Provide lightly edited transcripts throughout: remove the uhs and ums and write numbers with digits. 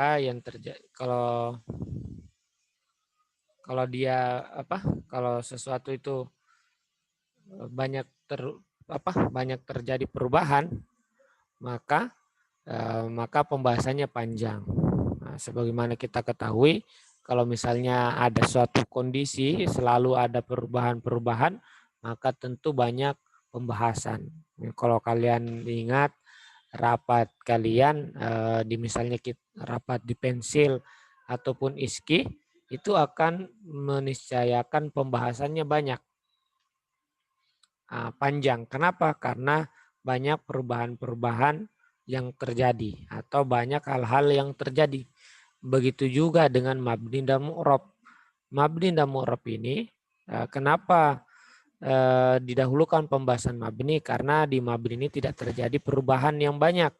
maka yang terjadi kalau dia kalau sesuatu itu banyak banyak terjadi perubahan, maka pembahasannya panjang. Nah, sebagaimana kita ketahui, kalau misalnya ada suatu kondisi selalu ada perubahan-perubahan, maka tentu banyak pembahasan. Kalau kalian ingat rapat kalian di misalnya rapat di pensil ataupun ISKI, itu akan meniscayakan pembahasannya banyak, panjang. Kenapa? Karena banyak perubahan-perubahan yang terjadi atau banyak hal-hal yang terjadi. Begitu juga dengan mabni dan mu'rab. Mabni dan mu'rab ini kenapa didahulukan pembahasan mabni? Karena di mabni ini tidak terjadi perubahan yang banyak.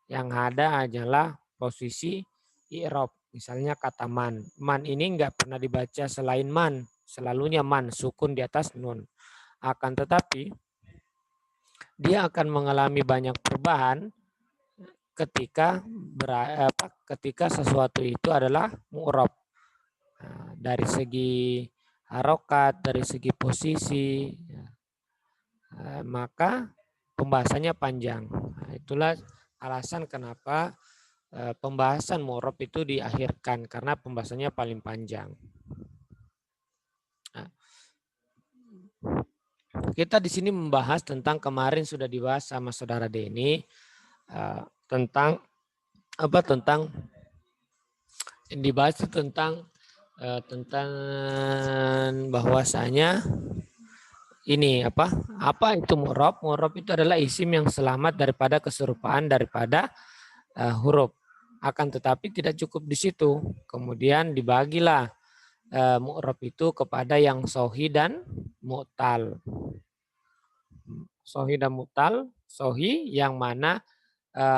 Yang ada adalah posisi i'rab. Misalnya kata man. Man ini enggak pernah dibaca selain man. Selalunya man, sukun di atas nun. Akan tetapi dia akan mengalami banyak perubahan ketika sesuatu itu adalah mu'rab. Nah, dari segi harokat, dari segi posisi, maka pembahasannya panjang. Nah, itulah alasan kenapa pembahasan mu'rab itu diakhirkan, karena pembahasannya paling panjang. Nah, kita di sini membahas tentang kemarin sudah dibahas sama saudara Denny tentang yang dibahas itu tentang bahwasanya ini apa itu mu'rab? Mu'rab itu adalah isim yang selamat daripada keserupaan daripada huruf. Akan tetapi tidak cukup di situ. Kemudian dibagilah mu'rab itu kepada yang sohi dan mu'tal. Sohi dan mu'tal. Sohi yang mana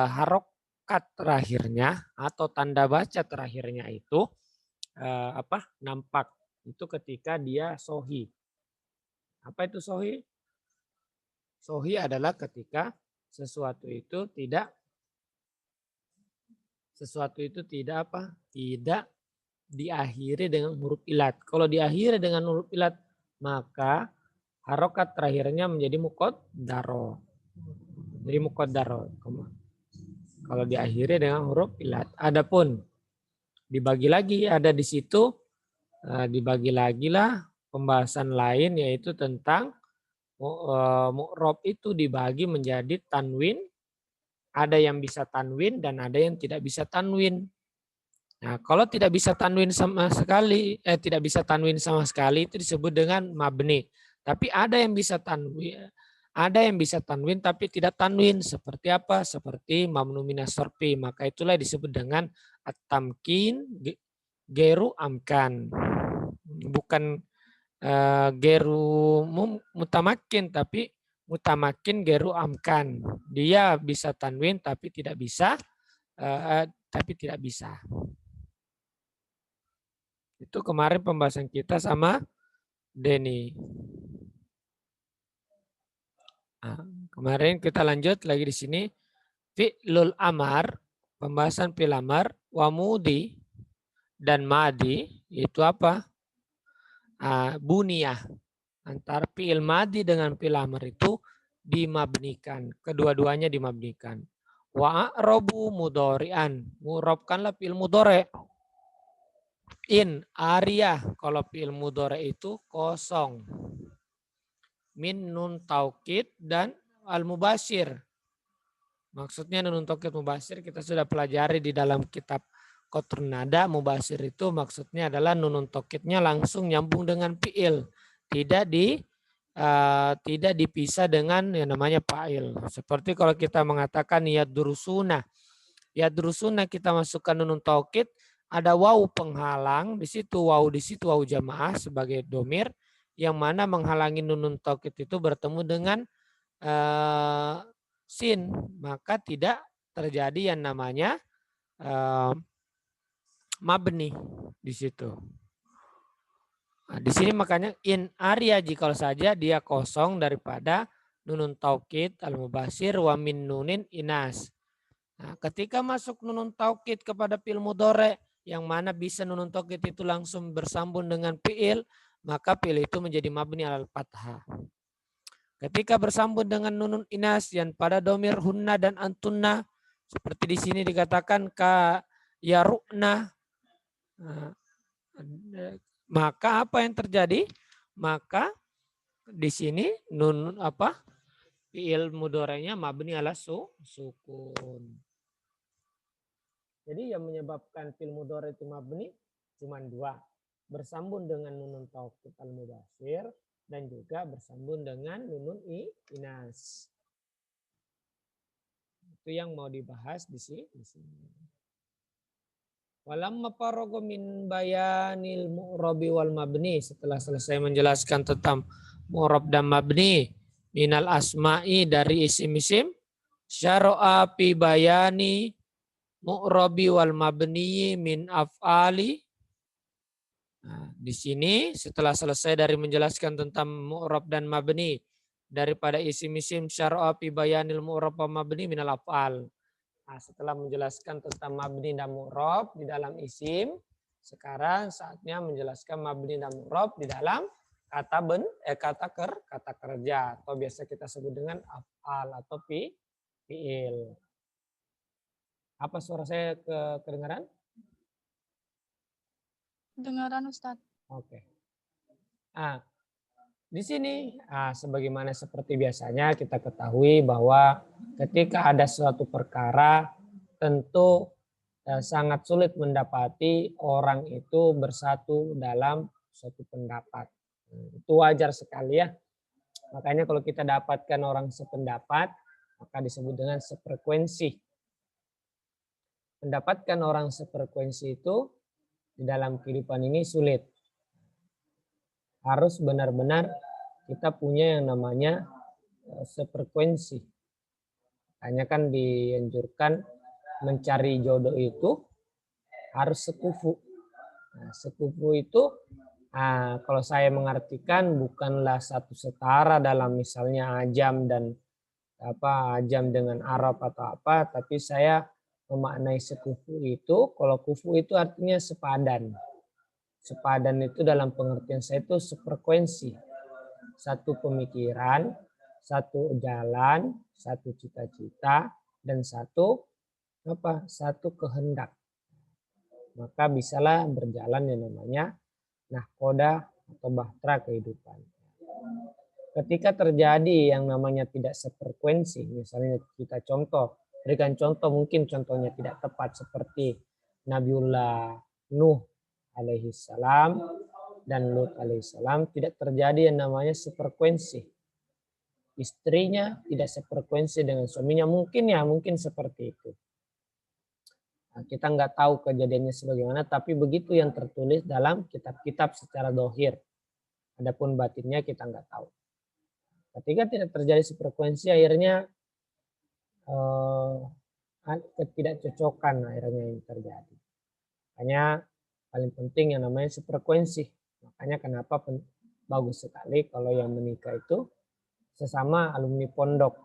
harokat terakhirnya atau tanda baca terakhirnya itu nampak. Itu ketika dia sohi. Apa itu sohi? Sohi adalah ketika sesuatu itu tidak diakhiri dengan huruf ilat. Kalau diakhiri dengan huruf ilat, maka harokat terakhirnya menjadi muqaddaro. Jadi muqaddaro. Kalau diakhiri dengan huruf ilat. Adapun dibagi lagi ada di situ, dibagi lagi lah pembahasan lain, yaitu tentang mu'rab itu dibagi menjadi tanwin. Ada yang bisa tanwin dan ada yang tidak bisa tanwin. Nah, kalau tidak bisa tanwin sama sekali, itu disebut dengan mabni. Tapi ada yang bisa tanwin, tapi tidak tanwin. Seperti apa? Seperti mamnu minas sarfi. Maka itulah disebut dengan at-tamkin geru amkan. Bukan geru mutamakin, tapi mutamakin geru amkan. Dia bisa tanwin tapi tidak bisa Itu kemarin pembahasan kita sama Denny. Nah, kemarin kita lanjut lagi di sini. Fi'lul amar, pembahasan fi'l amar, wa mudi dan madi itu apa? Buniyah. Antara fi'il madi dengan fi'il amar itu dimabnikan. Kedua-duanya dimabnikan. Wa a'robu mudori'an. Murabkanlah fi'il mudore. In ariyah. Kalau fi'il mudore itu kosong. Min nun taukid dan al-mubashir. Maksudnya nun taukid mubashir kita sudah pelajari di dalam kitab Qatrun Nada. Mubashir itu maksudnya adalah nun taukidnya langsung nyambung dengan fi'il. Tidak dipisah dengan yang namanya fa'il. Seperti kalau kita mengatakan yadrusuna. Yadrusuna kita masukkan nun taukid, ada waw penghalang di situ waw jamaah sebagai domir yang mana menghalangi nun taukid itu bertemu dengan sin, maka tidak terjadi yang namanya mabni di situ. Nah, di sini makanya in arya jika saja dia kosong daripada nunun taukid al-mubashir wa min nunin inas. Nah, ketika masuk nunun taukid kepada fi'il mudhari yang mana bisa nunun taukid itu langsung bersambung dengan fi'il, maka fi'il itu menjadi mabni alal fathah. Ketika bersambung dengan nunun inas yang pada domir hunna dan antunna, seperti di sini dikatakan ka yarukna, nah, maka apa yang terjadi? Maka di sini nun apa? Fi'il mudhari'nya mabni ala sukun. Jadi yang menyebabkan fi'il mudhari' itu mabni cuma dua. Bersambung dengan nunun taukid al-mubasyir dan juga bersambung dengan nunun inas. Itu yang mau dibahas di sini. Walamma faragha min bayanil mu'rabi wal mabni, setelah selesai menjelaskan tentang mu'rab dan mabni minal asma'i dari isim-isim, syara'a fi bayani mu'rabi wal mabni min af'ali. Nah, di sini setelah selesai dari menjelaskan tentang mu'rab dan mabni daripada isim-isim, syara'a fi bayanil mu'rab wa mabni minal af'al. Nah, setelah menjelaskan tentang mabni dan mu'rab di dalam isim, sekarang saatnya menjelaskan mabni dan mu'rab di dalam kata kerja atau biasa kita sebut dengan af'al atau fi'il. Apa suara saya kedengaran? Dengaran Ustadz. Oke. Nah, di sini sebagaimana seperti biasanya kita ketahui bahwa ketika ada suatu perkara tentu sangat sulit mendapati orang itu bersatu dalam suatu pendapat. Itu wajar sekali ya. Makanya kalau kita dapatkan orang sependapat, maka disebut dengan sefrekuensi. Mendapatkan orang sefrekuensi itu di dalam kehidupan ini sulit. Harus benar-benar kita punya yang namanya sefrekuensi. Hanya kan dianjurkan mencari jodoh itu harus sekufu. Nah, sekufu itu kalau saya mengartikan bukanlah satu setara dalam misalnya ajam dan ajam dengan Arab atau apa, tapi saya memaknai sekufu itu, kalau kufu itu artinya sepadan. Sepadan itu dalam pengertian saya itu sefrekuensi. Satu pemikiran, satu jalan, satu cita-cita, dan satu kehendak. Maka bisalah berjalan yang namanya nahkoda atau bahtera kehidupan. Ketika terjadi yang namanya tidak sefrekuensi, misalnya kita berikan contoh mungkin contohnya tidak tepat seperti Nabiullah Nuh alaihissalam dan Lut alaihissalam, tidak terjadi yang namanya sefrekuensi. Istrinya tidak sefrekuensi dengan suaminya, mungkin seperti itu. Nah, kita nggak tahu kejadiannya sebagaimana, tapi begitu yang tertulis dalam kitab-kitab secara dohir. Adapun batinnya kita nggak tahu. Ketika tidak terjadi sefrekuensi, akhirnya ketidakcocokan akhirnya yang terjadi. Makanya paling penting yang namanya sefrekuensi. Makanya kenapa bagus sekali kalau yang menikah itu sesama alumni pondok.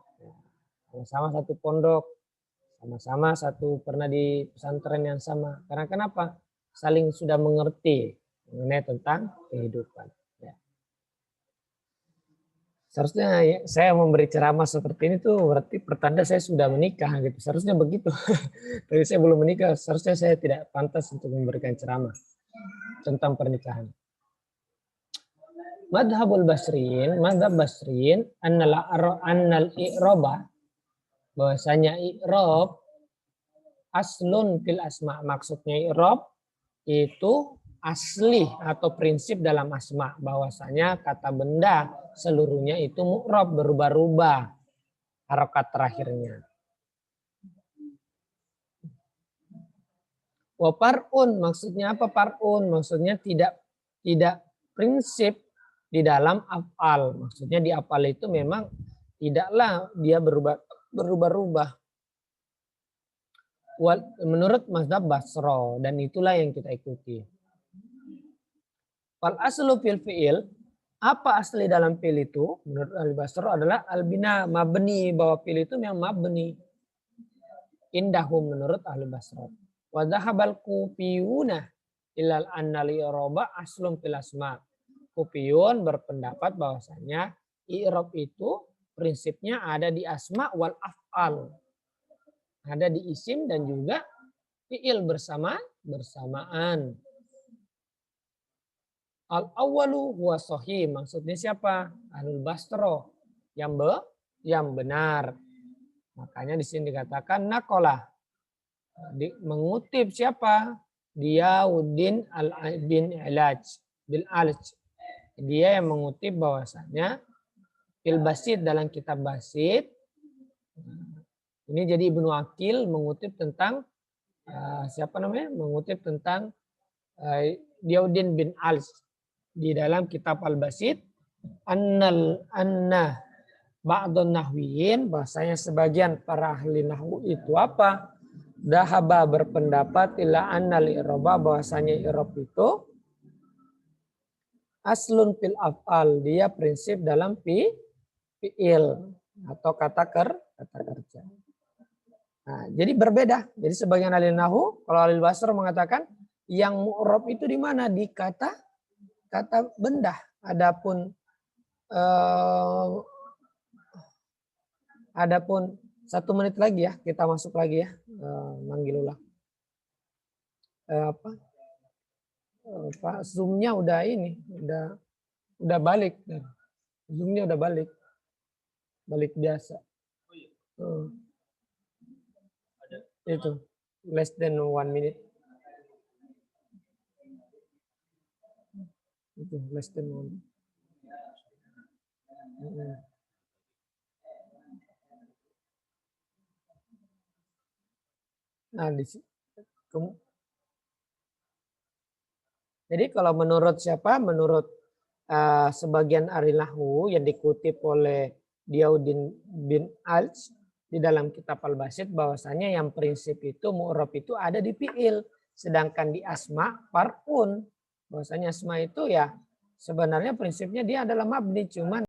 Sama-sama satu pondok, sama-sama satu pernah di pesantren yang sama. Karena kenapa? Saling sudah mengerti mengenai tentang kehidupan. Ya. Seharusnya saya memberi ceramah seperti ini tuh berarti pertanda saya sudah menikah gitu. Seharusnya begitu. Tapi saya belum menikah, seharusnya saya tidak pantas untuk memberikan ceramah tentang pernikahan. Madhab Basriyin annal i'roba, bahwasanya i'rob aslun fil asma, maksudnya i'rob itu asli atau prinsip dalam asma, bahwasanya kata benda seluruhnya itu mu'rab, berubah-ubah harokat terakhirnya. Wa par'un, maksudnya apa par'un? Maksudnya tidak prinsip di dalam af'al. Maksudnya di af'al itu memang tidaklah dia berubah-ubah. Menurut mazhab Basro, dan itulah yang kita ikuti. Fal aslu fil fi'il, apa asli dalam fi'il itu? Menurut al-Basro adalah al-bina, mabni, bahwa fi'il itu memang mabni. Indahum menurut ahli Basra. Wa dhahabal kufiyuna ilal annal i'raba aslun fil asma. Kufiyun berpendapat bahwasanya i'rab itu prinsipnya ada di asma wal af'al. Ada di isim dan juga fi'il bersamaan. Al-awwalu huwa sahih. Maksudnya siapa? Ahlul Basra. Yang benar. Makanya di sini dikatakan naqalah. Mengutip siapa? Diyauddin bin Ilaj. Bil Alj. Dia yang mengutip bahwasanya fil Basit dalam kitab Basit. Ini jadi Ibnu Aqil mengutip tentang siapa namanya? Mengutip tentang Diyauddin bin Alj di dalam kitab Al-Basit anna ba'dun nahwiyin bahasanya sebagian para ahli nahwu itu apa? Dahaba berpendapat ila annal i'raba bahwasanya i'rab itu aslun fil af'al, dia prinsip dalam fi'il atau kata kerja. Nah, jadi berbeda. Jadi sebagian ahli nahwu, kalau ahli Basra mengatakan yang mu'rab itu di mana? Di kata benda. Adapun Adapun 1 menit lagi ya, kita masuk lagi ya, manggil ulang. Pak Zoom-nya udah ini, udah balik. Zoom-nya udah balik biasa. Itu less than 1 minute. Itu less than 1 minute. Nah, jadi kalau menurut siapa? Menurut sebagian ahli nahwu yang dikutip oleh Diyauddin bin Alj di dalam kitab Al-Basit bahwasanya yang prinsip itu mu'rab itu ada di fi'il, sedangkan di asma far'un. Bahwasanya asma itu ya sebenarnya prinsipnya dia adalah mabni, cuman